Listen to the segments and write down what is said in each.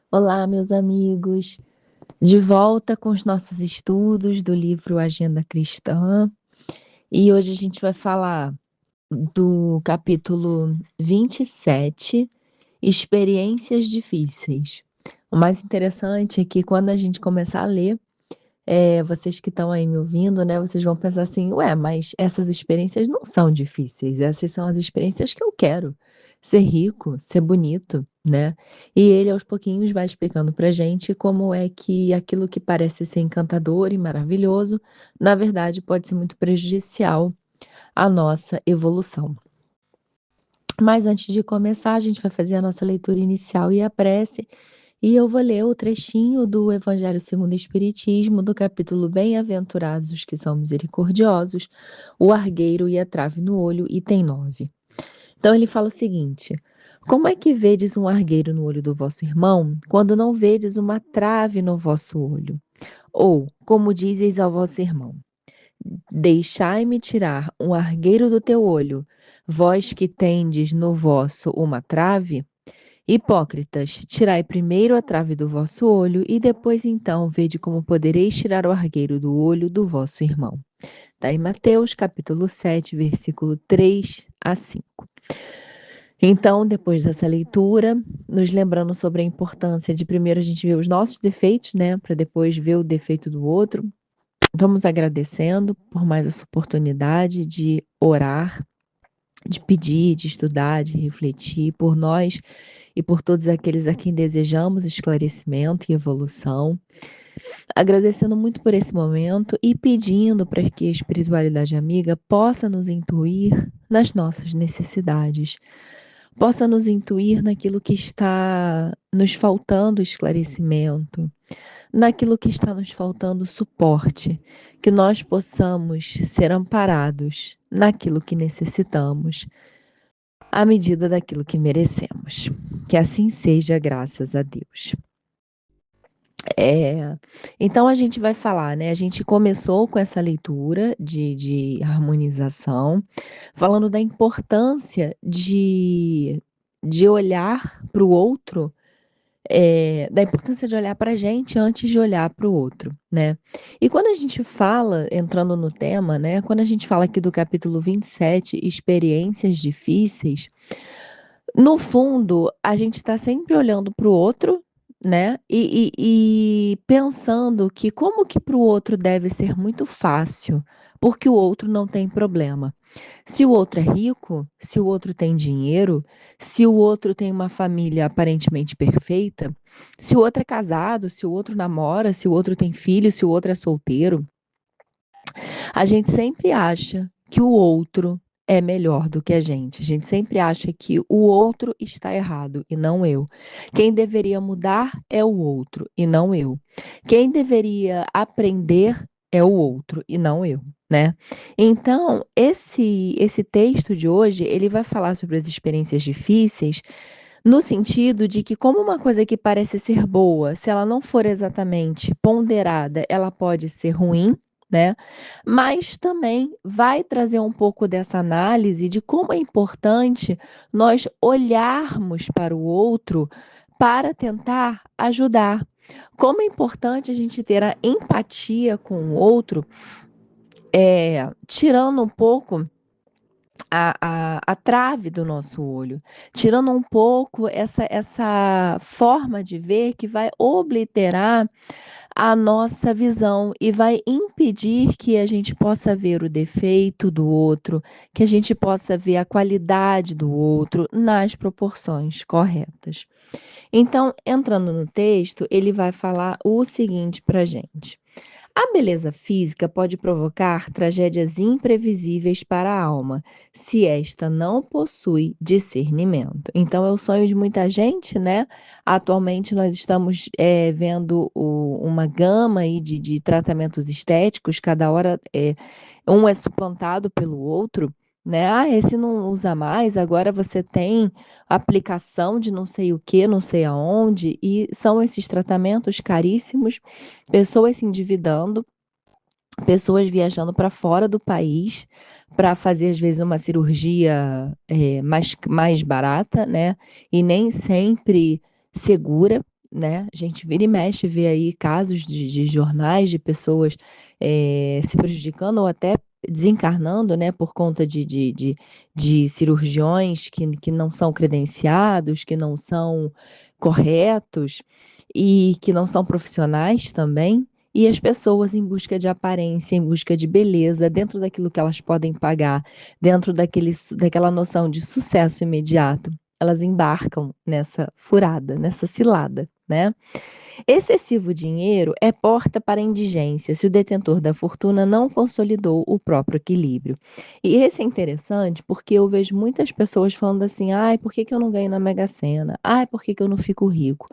Olá, meus amigos, de volta com os nossos estudos do livro Agenda Cristã. E hoje a gente vai falar do capítulo 27, Experiências Difíceis. O mais interessante é que quando a gente começar a ler, vocês que estão aí me ouvindo, né, vocês vão pensar assim: "Ué, mas essas experiências não são difíceis, essas são as experiências que eu quero, ser rico, ser bonito", né. E ele aos pouquinhos vai explicando pra gente como é que aquilo que parece ser encantador e maravilhoso, na verdade pode ser muito prejudicial à nossa evolução. Mas antes de começar, a gente vai fazer a nossa leitura inicial e a prece, e eu vou ler o trechinho do Evangelho segundo o Espiritismo, do capítulo Bem-aventurados os que são misericordiosos, o argueiro e a trave no olho, item 9. Então ele fala o seguinte: como é que vedes um argueiro no olho do vosso irmão, quando não vedes uma trave no vosso olho? Ou, como dizes ao vosso irmão: deixai-me tirar um argueiro do teu olho, vós que tendes no vosso uma trave? Hipócritas, tirai primeiro a trave do vosso olho, e depois então vede como podereis tirar o argueiro do olho do vosso irmão. Está em Mateus, capítulo 7, versículo 3 a 5. Então, depois dessa leitura, nos lembrando sobre a importância de primeiro a gente ver os nossos defeitos, né, para depois ver o defeito do outro. Vamos agradecendo por mais essa oportunidade de orar, de pedir, de estudar, de refletir por nós e por todos aqueles a quem desejamos esclarecimento e evolução. Agradecendo muito por esse momento e pedindo para que a espiritualidade amiga possa nos intuir nas nossas necessidades, possa nos intuir naquilo que está nos faltando esclarecimento, naquilo que está nos faltando suporte, que nós possamos ser amparados naquilo que necessitamos, à medida daquilo que merecemos. Que assim seja, graças a Deus. É, então a gente vai falar, né? A gente começou com essa leitura de harmonização, falando da importância de olhar para o outro, da importância de olhar para a gente antes de olhar para o outro, né? E quando a gente fala, entrando no tema, né? Quando a gente fala aqui do capítulo 27, experiências difíceis, no fundo, a gente está sempre olhando para o outro, né, e pensando que como que para o outro deve ser muito fácil, porque o outro não tem problema. Se o outro é rico, se o outro tem dinheiro, se o outro tem uma família aparentemente perfeita, se o outro é casado, se o outro namora, se o outro tem filho, se o outro é solteiro, a gente sempre acha que o outro é melhor do que a gente. A gente sempre acha que o outro está errado e não eu. Quem deveria mudar é o outro e não eu. Quem deveria aprender é o outro e não eu, né? Então, esse texto de hoje, ele vai falar sobre as experiências difíceis no sentido de que como uma coisa que parece ser boa, se ela não for exatamente ponderada, ela pode ser ruim, né? Mas também vai trazer um pouco dessa análise de como é importante nós olharmos para o outro para tentar ajudar. Como é importante a gente ter a empatia com o outro, tirando um pouco a trave do nosso olho, tirando um pouco essa forma de ver que vai obliterar a nossa visão e vai impedir que a gente possa ver o defeito do outro, que a gente possa ver a qualidade do outro nas proporções corretas. Então, entrando no texto, ele vai falar o seguinte para gente. A beleza física pode provocar tragédias imprevisíveis para a alma, se esta não possui discernimento. Então, é o sonho de muita gente, né? Atualmente, nós estamos vendo uma gama aí de tratamentos estéticos, cada hora um é suplantado pelo outro, né? Ah, esse não usa mais, agora você tem aplicação de não sei o que, não sei aonde, e são esses tratamentos caríssimos, pessoas se endividando, pessoas viajando para fora do país para fazer, às vezes, uma cirurgia mais barata, né? E nem sempre segura. né? A gente vira e mexe, vê aí casos de jornais de pessoas se prejudicando ou até desencarnando, né, por conta de cirurgiões que não são credenciados, que não são corretos e que não são profissionais também. E as pessoas em busca de aparência, em busca de beleza, dentro daquilo que elas podem pagar, dentro daquela noção de sucesso imediato, elas embarcam nessa furada, nessa cilada, né? Excessivo dinheiro é porta para a indigência se o detentor da fortuna não consolidou o próprio equilíbrio. E esse é interessante porque eu vejo muitas pessoas falando assim: ai, por que que eu não ganho na Mega Sena? Ai, por que que eu não fico rico?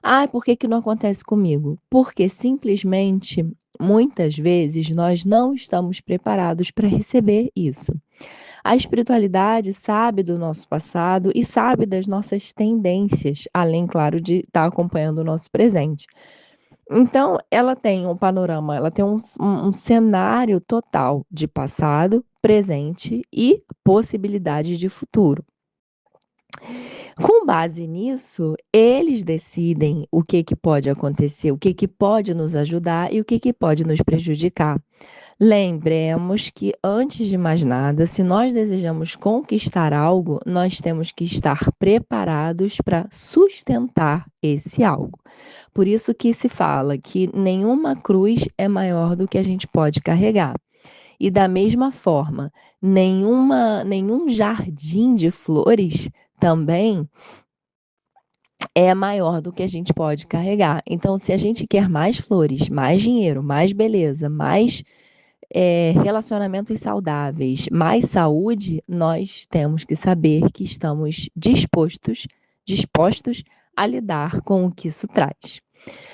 Ai, por que que não acontece comigo? Porque simplesmente, muitas vezes, nós não estamos preparados para receber isso. A espiritualidade sabe do nosso passado e sabe das nossas tendências, além, claro, de estar acompanhando o nosso presente. Então, ela tem um panorama, ela tem um cenário total de passado, presente e possibilidade de futuro. Com base nisso, eles decidem o que que pode acontecer, o que que pode nos ajudar e o que que pode nos prejudicar. Lembremos que, antes de mais nada, se nós desejamos conquistar algo, nós temos que estar preparados para sustentar esse algo. Por isso que se fala que nenhuma cruz é maior do que a gente pode carregar. E da mesma forma, nenhum jardim de flores também é maior do que a gente pode carregar. Então, se a gente quer mais flores, mais dinheiro, mais beleza, mais relacionamentos saudáveis, mais saúde, nós temos que saber que estamos dispostos a lidar com o que isso traz.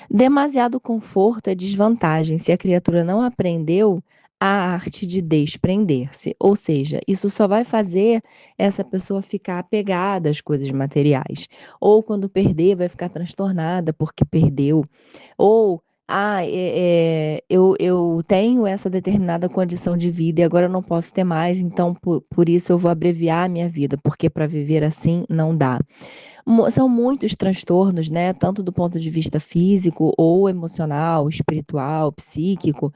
Demasiado conforto é desvantagem se a criatura não aprendeu a arte de desprender-se. Ou seja, isso só vai fazer essa pessoa ficar apegada às coisas materiais. Ou quando perder, vai ficar transtornada porque perdeu. Ou, eu tenho essa determinada condição de vida e agora eu não posso ter mais, então por isso eu vou abreviar a minha vida, porque para viver assim não dá. São muitos transtornos, né? Tanto do ponto de vista físico ou emocional, espiritual, psíquico,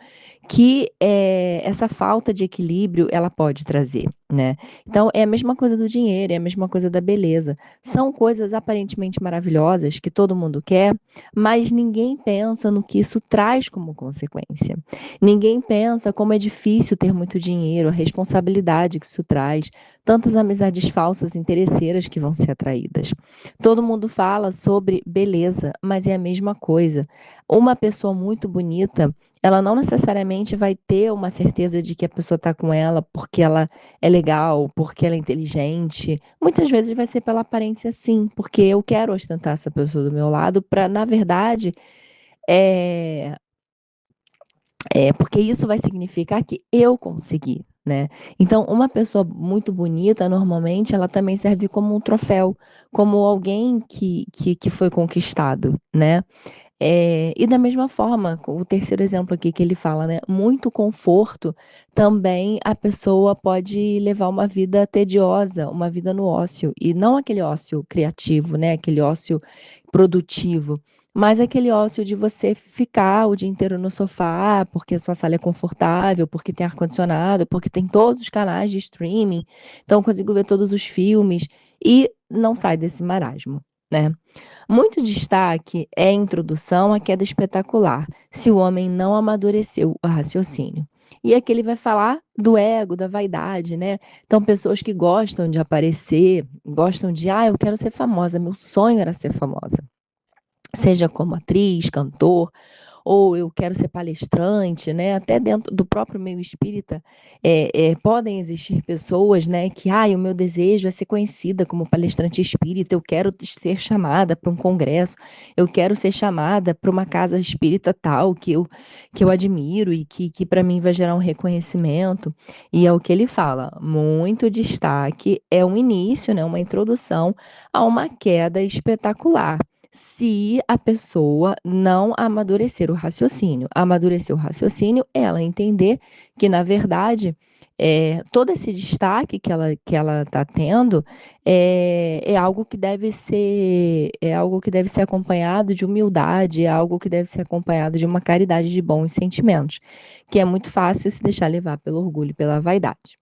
que essa falta de equilíbrio ela pode trazer, né? Então é a mesma coisa do dinheiro, é a mesma coisa da beleza. São coisas aparentemente maravilhosas que todo mundo quer, mas ninguém pensa no que isso traz como consequência. Ninguém pensa como é difícil ter muito dinheiro, a responsabilidade que isso traz, tantas amizades falsas, interesseiras que vão ser atraídas. Todo mundo fala sobre beleza, mas é a mesma coisa. Uma pessoa muito bonita, ela não necessariamente vai ter uma certeza de que a pessoa está com ela porque ela é legal, porque ela é inteligente. Muitas vezes vai ser pela aparência, sim, porque eu quero ostentar essa pessoa do meu lado para, na verdade, é, porque isso vai significar que eu consegui, né? Então, uma pessoa muito bonita, normalmente, ela também serve como um troféu, como alguém que foi conquistado, né? E da mesma forma, o terceiro exemplo aqui que ele fala, né? Muito conforto, também a pessoa pode levar uma vida tediosa, uma vida no ócio, e não aquele ócio criativo, né? Aquele ócio produtivo, mas aquele ócio de você ficar o dia inteiro no sofá, porque a sua sala é confortável, porque tem ar-condicionado, porque tem todos os canais de streaming, então eu consigo ver todos os filmes e não sai desse marasmo, né? Muito destaque é a introdução à queda espetacular, se o homem não amadureceu o raciocínio. E aqui ele vai falar do ego, da vaidade, né? Então, pessoas que gostam de aparecer, gostam de, eu quero ser famosa, meu sonho era ser famosa. Seja como atriz, cantor, ou eu quero ser palestrante, né? Até dentro do próprio meio espírita, podem existir pessoas, né, que, o meu desejo é ser conhecida como palestrante espírita, eu quero ser chamada para um congresso, eu quero ser chamada para uma casa espírita tal, que eu admiro e que para mim vai gerar um reconhecimento. E é o que ele fala, muito destaque, é um início, né, uma introdução a uma queda espetacular. se a pessoa não amadurecer o raciocínio. Amadurecer o raciocínio é ela entender que, na verdade, todo esse destaque que ela está tendo é algo que deve ser acompanhado de humildade, é algo que deve ser acompanhado de uma caridade de bons sentimentos, que é muito fácil se deixar levar pelo orgulho e pela vaidade.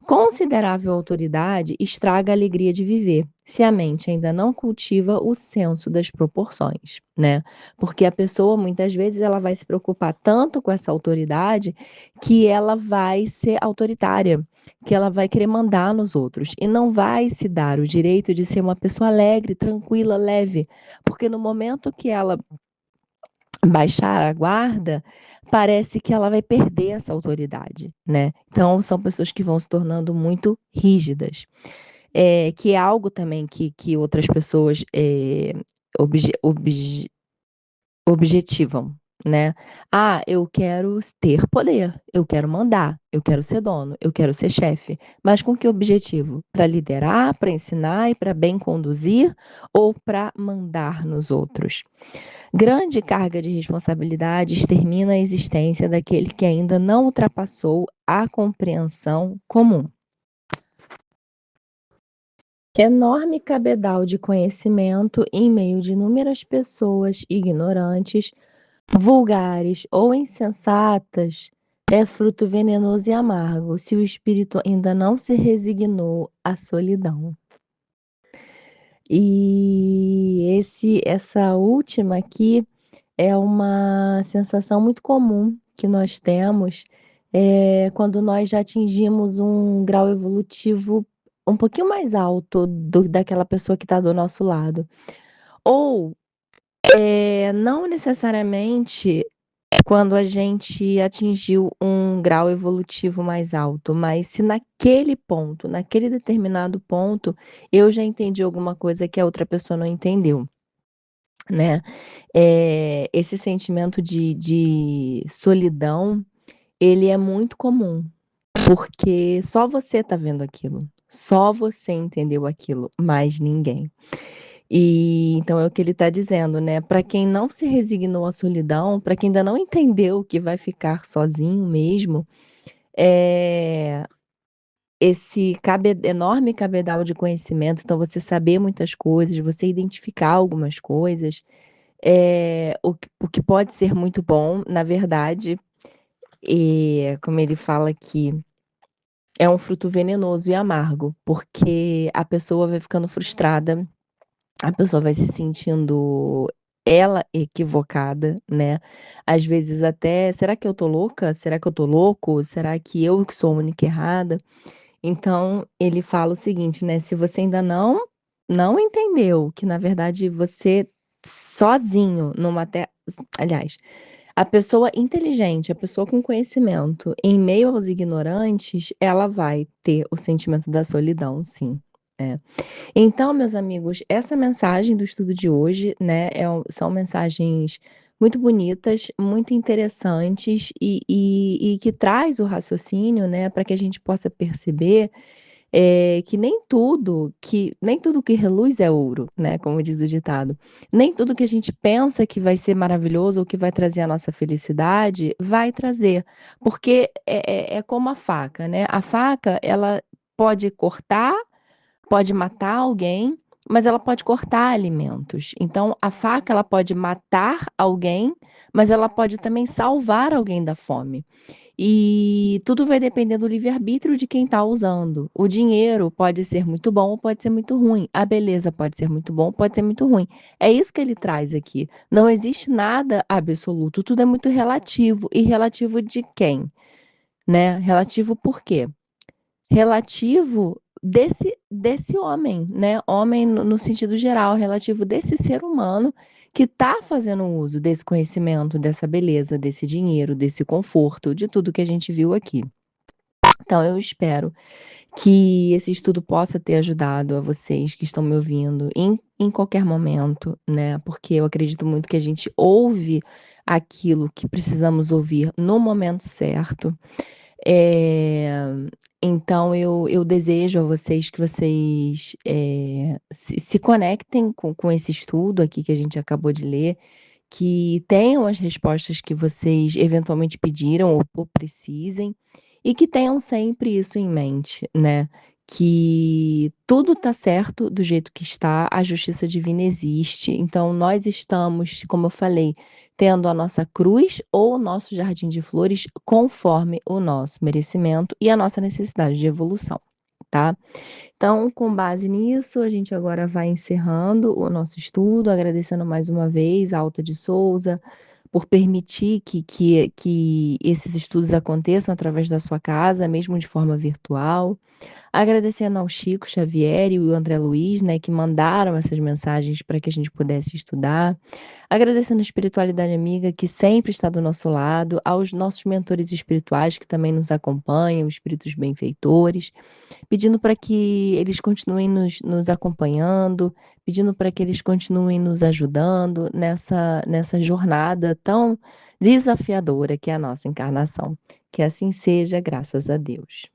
Considerável autoridade estraga a alegria de viver, se a mente ainda não cultiva o senso das proporções, né? Porque a pessoa, muitas vezes, ela vai se preocupar tanto com essa autoridade que ela vai ser autoritária, que ela vai querer mandar nos outros e não vai se dar o direito de ser uma pessoa alegre, tranquila, leve, porque no momento que ela baixar a guarda, parece que ela vai perder essa autoridade, né? Então, são pessoas que vão se tornando muito rígidas, que é algo também que outras pessoas obje- obje- objetivam, né? Ah, eu quero ter poder, eu quero mandar, eu quero ser dono, eu quero ser chefe. Mas com que objetivo? Para liderar, para ensinar e para bem conduzir ou para mandar nos outros? Grande carga de responsabilidade extermina a existência daquele que ainda não ultrapassou a compreensão comum. Enorme cabedal de conhecimento em meio de inúmeras pessoas ignorantes, vulgares ou insensatas é fruto venenoso e amargo, se o espírito ainda não se resignou à solidão. E essa última aqui é uma sensação muito comum que nós temos, quando nós já atingimos um grau evolutivo um pouquinho mais alto daquela pessoa que está do nosso lado. Ou, não necessariamente quando a gente atingiu um grau evolutivo mais alto, mas se naquele ponto, naquele determinado ponto, eu já entendi alguma coisa que a outra pessoa não entendeu, né? Esse sentimento de solidão, ele é muito comum, porque só você está vendo aquilo, só você entendeu aquilo, mais ninguém. E então é o que ele está dizendo, né? Para quem não se resignou à solidão, para quem ainda não entendeu que vai ficar sozinho mesmo, é, esse enorme cabedal de conhecimento, então você saber muitas coisas, você identificar algumas coisas, o que pode ser muito bom, na verdade, como ele fala aqui, é um fruto venenoso e amargo, porque a pessoa vai ficando frustrada, a pessoa vai se sentindo ela equivocada, né? Às vezes até, será que eu tô louca? Será que eu tô louco? Será que eu que sou a única errada? Então, ele fala o seguinte, né? Se você ainda não entendeu que, na verdade, você sozinho numa terra. Aliás, a pessoa inteligente, a pessoa com conhecimento, em meio aos ignorantes, ela vai ter o sentimento da solidão, sim. É. Então, meus amigos, essa mensagem do estudo de hoje, né, são mensagens muito bonitas, muito interessantes e que traz o raciocínio, né, para que a gente possa perceber que nem tudo que reluz é ouro, né, como diz o ditado. Nem tudo que a gente pensa que vai ser maravilhoso ou que vai trazer a nossa felicidade vai trazer, porque é como a faca, né? A faca, ela pode cortar, pode matar alguém, mas ela pode cortar alimentos. Então, a faca ela pode matar alguém, mas ela pode também salvar alguém da fome. E tudo vai depender do livre-arbítrio de quem está usando. O dinheiro pode ser muito bom ou pode ser muito ruim. A beleza pode ser muito bom, pode ser muito ruim. É isso que ele traz aqui. Não existe nada absoluto, tudo é muito relativo. E relativo de quem? Né? Relativo por quê? Relativo desse homem, né? Homem no sentido geral, relativo desse ser humano que está fazendo uso desse conhecimento, dessa beleza, desse dinheiro, desse conforto, de tudo que a gente viu aqui. Então, eu espero que esse estudo possa ter ajudado a vocês que estão me ouvindo em qualquer momento, né? Porque eu acredito muito que a gente ouve aquilo que precisamos ouvir no momento certo. Eh, então eu desejo a vocês que vocês, se conectem com esse estudo aqui que a gente acabou de ler, que tenham as respostas que vocês eventualmente pediram ou precisem, e que tenham sempre isso em mente, né, que tudo está certo do jeito que está, a justiça divina existe, então nós estamos, como eu falei, tendo a nossa cruz ou o nosso jardim de flores conforme o nosso merecimento e a nossa necessidade de evolução, tá. Então, com base nisso, a gente agora vai encerrando o nosso estudo, agradecendo mais uma vez a Alta de Souza por permitir que esses estudos aconteçam através da sua casa, mesmo de forma virtual. Agradecendo ao Chico Xavier e o André Luiz, né, que mandaram essas mensagens para que a gente pudesse estudar. Agradecendo a espiritualidade amiga que sempre está do nosso lado, aos nossos mentores espirituais que também nos acompanham, espíritos benfeitores, pedindo para que eles continuem nos acompanhando, pedindo para que eles continuem nos ajudando nessa jornada tão desafiadora que é a nossa encarnação. Que assim seja, graças a Deus.